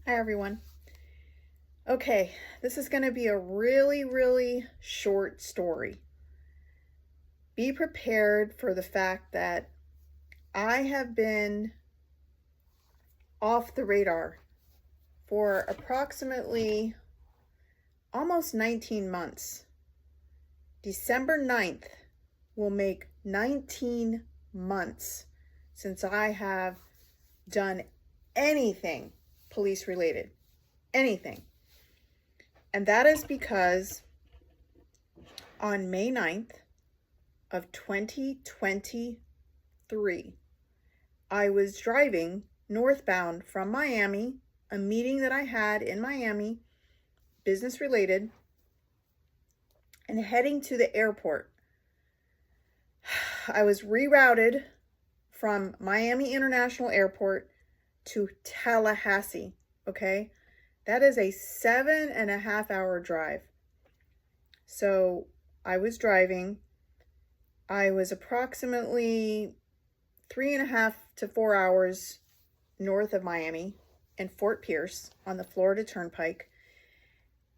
Hi, everyone. Okay, this is going to be a really short story. Be prepared for the fact that I have been off the radar for approximately almost 19 months. December 9th will make 19 months since I have done anything police related. Anything. And that is because on May 9th of 2023, I was driving northbound from Miami, a meeting that I had in Miami, business related, and heading to the airport. I was rerouted from Miami International Airport to Tallahassee, okay? That is a 7.5-hour drive. So I was driving. I was approximately 3.5 to 4 hours north of Miami in Fort Pierce on the Florida Turnpike.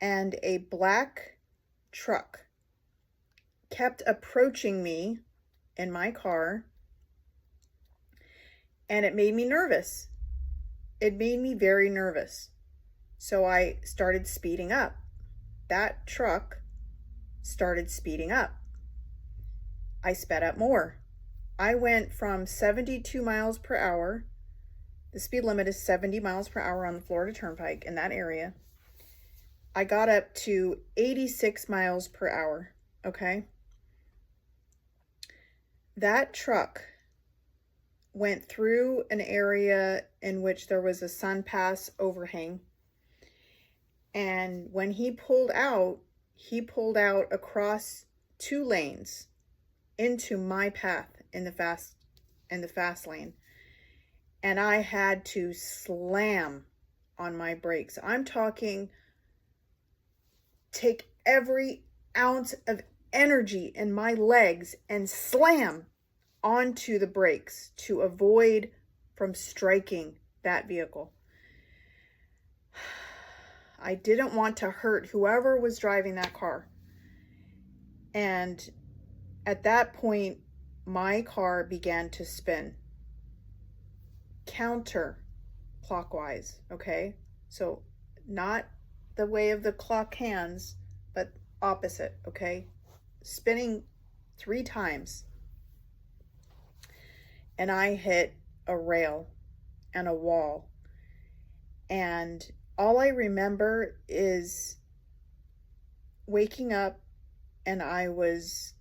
And a black truck kept approaching me in my car. And it made me nervous. It made me very nervous. So I started speeding up. That truck started speeding up. I sped up more. I went from 72 miles per hour. The speed limit is 70 miles per hour on the Florida Turnpike in that area. I got up to 86 miles per hour, okay? That truck went through an area in which there was a sun pass overhang. And when he pulled out across 2 lanes into my path in the fast lane. And I had to slam on my brakes. I'm talking take every ounce of energy in my legs and slam onto the brakes to avoid from striking that vehicle. I didn't want to hurt whoever was driving that car. And at that point, my car began to spin counterclockwise, okay? So not the way of the clock hands, but opposite, okay? Spinning 3 times. And I hit a rail and a wall. And all I remember is waking up and I was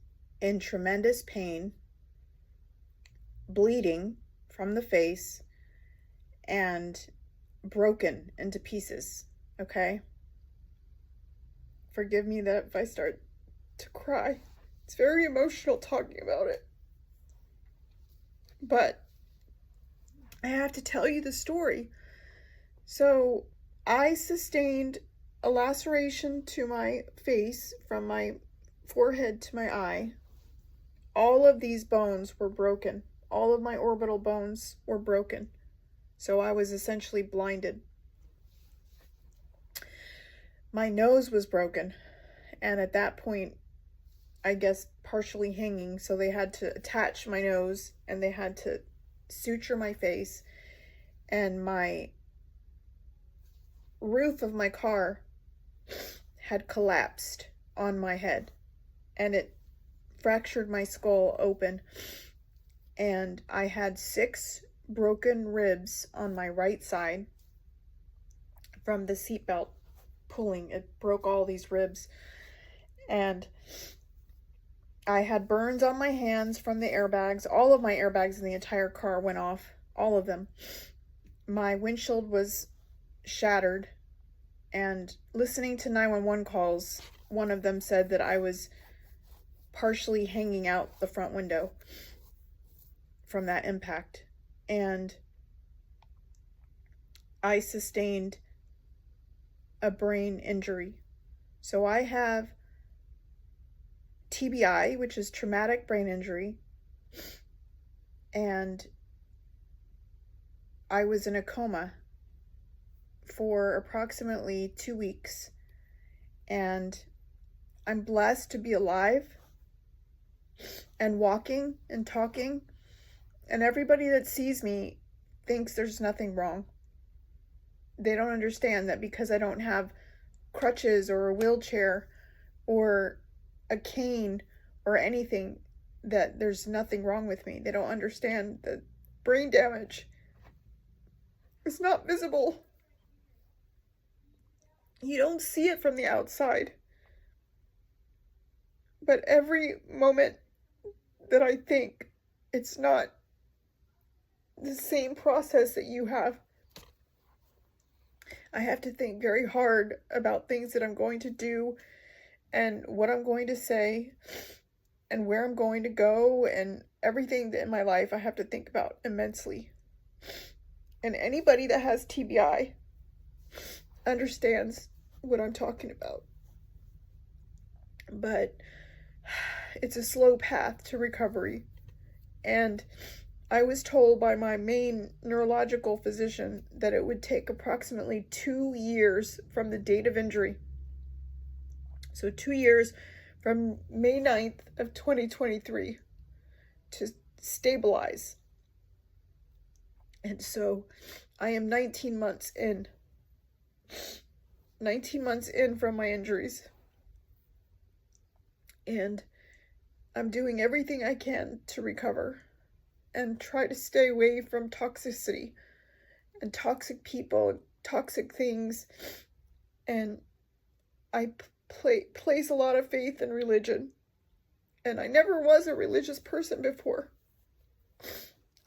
in tremendous pain, bleeding from the face, and broken into pieces, okay? Forgive me that if I start to cry. It's very emotional talking about it. But I have to tell you the story. So I sustained a laceration to my face from my forehead to my eye. All of these bones were broken. All of my orbital bones were broken. So I was essentially blinded. My nose was broken. And at that point, I guess partially hanging. So they had to attach my nose and they had to suture my face. And my roof of my car had collapsed on my head and it fractured my skull open, and I had 6 broken ribs on my right side from the seatbelt pulling. It broke all these ribs, and I had burns on my hands from the airbags. All of my airbags in the entire car went off, all of them. My windshield was shattered, and listening to 911 calls, one of them said that I was partially hanging out the front window from that impact. And I sustained a brain injury. So I have TBI, which is traumatic brain injury, and I was in a coma for approximately 2 weeks, and I'm blessed to be alive and walking and talking, and everybody that sees me thinks there's nothing wrong. They don't understand that because I don't have crutches or a wheelchair or a cane or anything, that there's nothing wrong with me. They don't understand that brain damage is not visible. You don't see it from the outside. But every moment that I think it's not the same process that you have, I have to think very hard about things that I'm going to do and what I'm going to say and where I'm going to go, and everything in my life I have to think about immensely. And anybody that has TBI understands what I'm talking about. But it's a slow path to recovery. And I was told by my main neurological physician that it would take approximately 2 years from the date of injury. So 2 years from May 9th of 2023 to stabilize. And so I am 19 months in. 19 months in from my injuries. And I'm doing everything I can to recover and try to stay away from toxicity and toxic people and toxic things. And I place a lot of faith in religion. And I never was a religious person before.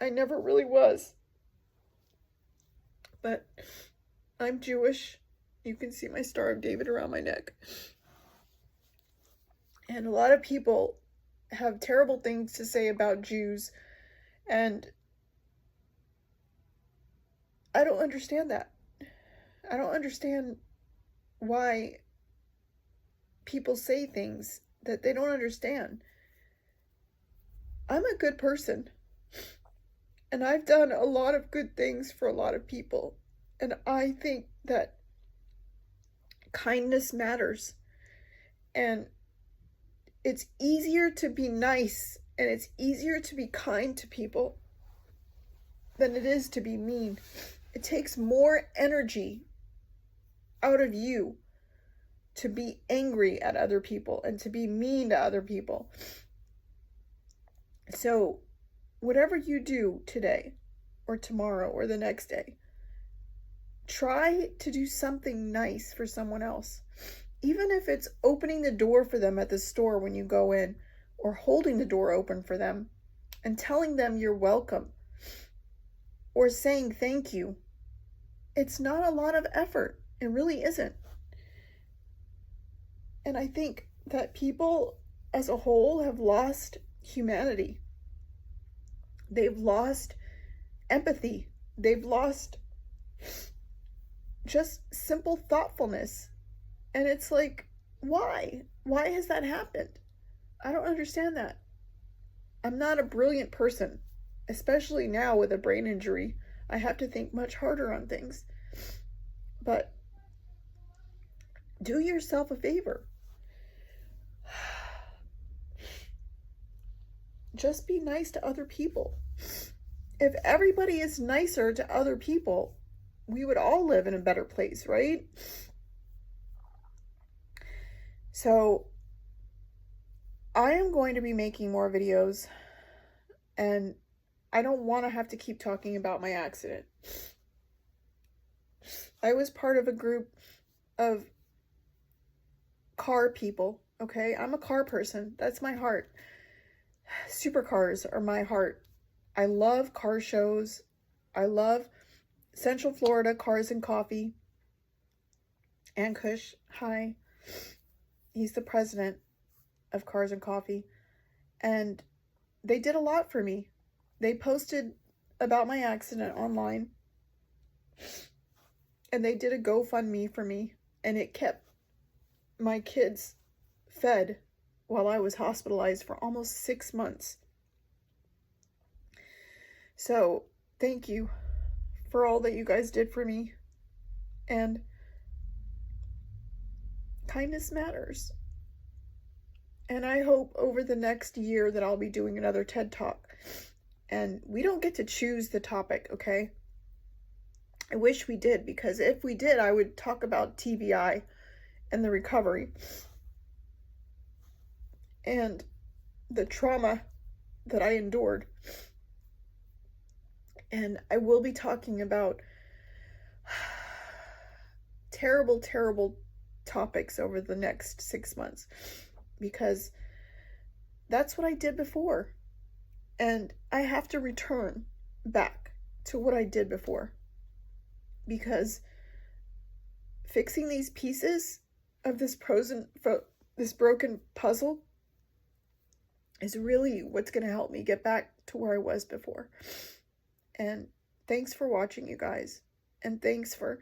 I never really was. But I'm Jewish. You can see my Star of David around my neck. And a lot of people have terrible things to say about Jews. And I don't understand that. I don't understand why people say things that they don't understand. I'm a good person. And I've done a lot of good things for a lot of people. And I think that kindness matters. And it's easier to be nice and it's easier to be kind to people than it is to be mean. It takes more energy out of you to be angry at other people and to be mean to other people. So whatever you do today or tomorrow or the next day, try to do something nice for someone else. Even if it's opening the door for them at the store when you go in, or holding the door open for them and telling them you're welcome, or saying thank you. It's not a lot of effort. It really isn't. And I think that people as a whole have lost humanity. They've lost empathy. They've lost just simple thoughtfulness. And it's like, why? Why has that happened? I don't understand that. I'm not a brilliant person, especially now with a brain injury. I have to think much harder on things. But do yourself a favor. Just be nice to other people. If everybody is nicer to other people, we would all live in a better place, right? So I am going to be making more videos, and I don't want to have to keep talking about my accident. I was part of a group of car people, okay? I'm a car person. That's my heart. Supercars are my heart. I love car shows. I love Central Florida Cars and Coffee. And Kush, hi. He's the president of Cars and Coffee. And they did a lot for me. They posted about my accident online. And they did a GoFundMe for me. And it kept my kids fed while I was hospitalized for almost 6 months. So, thank you for all that you guys did for me. And kindness matters. And I hope over the next year that I'll be doing another TED Talk. And we don't get to choose the topic, okay? I wish we did, because if we did, I would talk about TBI and the recovery and the trauma that I endured. And I will be talking about terrible, terrible topics over the next 6 months, because that's what I did before. And I have to return back to what I did before, because fixing these pieces of this broken puzzle is really what's going to help me get back to where I was before. And thanks for watching, you guys. And thanks for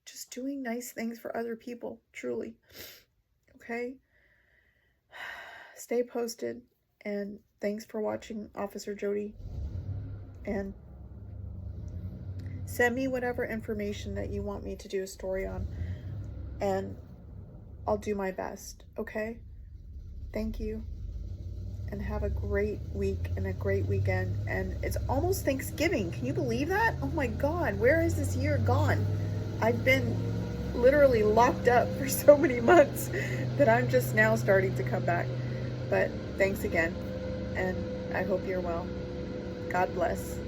just doing nice things for other people, truly. Okay? Stay posted. And thanks for watching, Officer Jody. And send me whatever information that you want me to do a story on. And I'll do my best, okay? Thank you. And have a great week and a great weekend. And it's almost Thanksgiving. Can you believe that? Oh my God, where has this year gone? I've been literally locked up for so many months that I'm just now starting to come back. But thanks again. And I hope you're well. God bless.